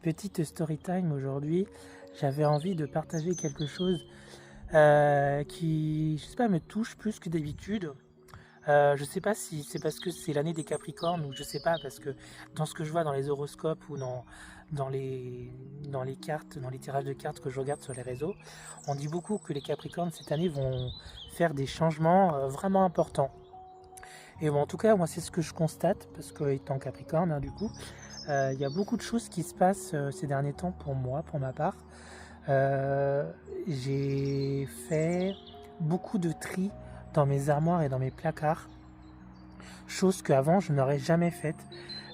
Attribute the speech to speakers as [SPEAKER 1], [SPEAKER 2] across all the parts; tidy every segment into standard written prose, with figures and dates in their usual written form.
[SPEAKER 1] Petite story time aujourd'hui, j'avais envie de partager quelque chose qui, je sais pas, me touche plus que d'habitude. Je sais pas si c'est parce que c'est l'année des Capricornes ou je sais pas, parce que dans ce que je vois dans les horoscopes ou dans les, dans les cartes, dans les tirages de cartes que je regarde sur les réseaux, on dit beaucoup que les Capricornes cette année vont faire des changements vraiment importants. Et bon, en tout cas, moi c'est ce que je constate, parce que étant Capricorne, du coup, il y a beaucoup de choses qui se passent ces derniers temps pour moi, pour ma part. Euh, j'ai fait beaucoup de tri dans mes armoires et dans mes placards, chose qu'avant je n'aurais jamais faite.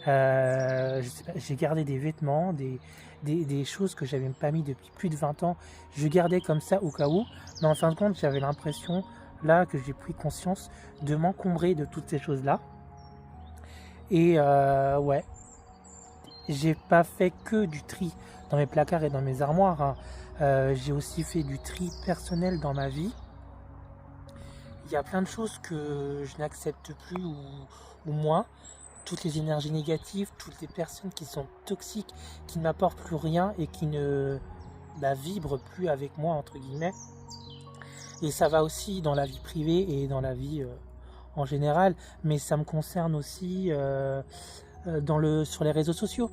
[SPEAKER 1] Je sais pas, j'ai gardé des vêtements, des choses que j'avais pas mis depuis plus de 20 ans. Je gardais comme ça au cas où, mais en fin de compte, j'avais l'impression, là que j'ai pris conscience, de m'encombrer de toutes ces choses-là. Et ouais, j'ai pas fait que du tri dans mes placards et dans mes armoires, hein. J'ai aussi fait du tri personnel dans ma vie. Il y a plein de choses que je n'accepte plus ou moins. Toutes les énergies négatives, toutes les personnes qui sont toxiques, qui ne m'apportent plus rien et qui ne vibrent plus avec moi, entre guillemets. Et ça va aussi dans la vie privée et dans la vie en général, mais ça me concerne aussi sur les réseaux sociaux.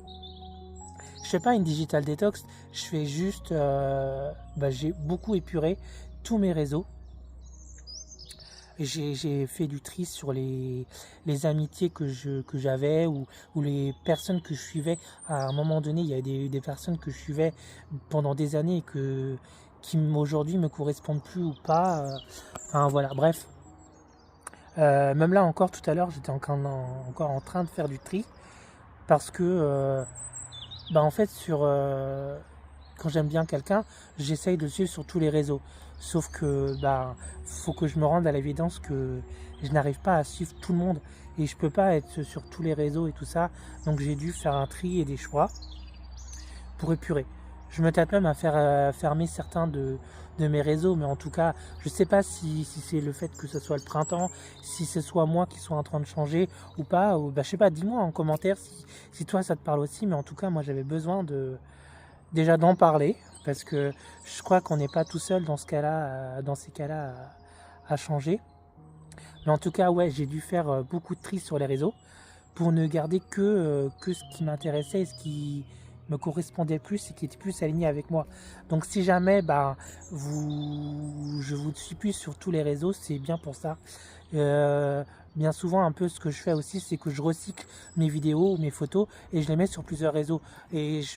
[SPEAKER 1] Je fais pas une digital detox, je fais juste, j'ai beaucoup épuré tous mes réseaux. J'ai fait du tri sur les amitiés que j'avais ou les personnes que je suivais. À un moment donné, il y a des personnes que je suivais pendant des années et qui aujourd'hui me correspondent plus ou pas. Enfin voilà, bref. Même là encore tout à l'heure, j'étais encore en train de faire du tri parce que en fait quand j'aime bien quelqu'un, j'essaye de le suivre sur tous les réseaux. Sauf que faut que je me rende à l'évidence que je n'arrive pas à suivre tout le monde et je peux pas être sur tous les réseaux et tout ça. Donc j'ai dû faire un tri et des choix pour épurer. Je me tape même à faire fermer certains de mes réseaux, mais en tout cas, je sais pas si c'est le fait que ce soit le printemps, si ce soit moi qui soit en train de changer ou pas, ou je sais pas, dis-moi en commentaire si toi ça te parle aussi, mais en tout cas, moi j'avais besoin déjà d'en parler, parce que je crois qu'on n'est pas tout seul dans ces cas-là à changer. Mais en tout cas, ouais, j'ai dû faire beaucoup de tri sur les réseaux pour ne garder que ce qui m'intéressait et ce qui me correspondait plus et qui était plus aligné avec moi. Donc si jamais je vous suis plus sur tous les réseaux, c'est bien pour ça. Bien souvent, un peu ce que je fais aussi, c'est que je recycle mes vidéos ou mes photos et je les mets sur plusieurs réseaux. Et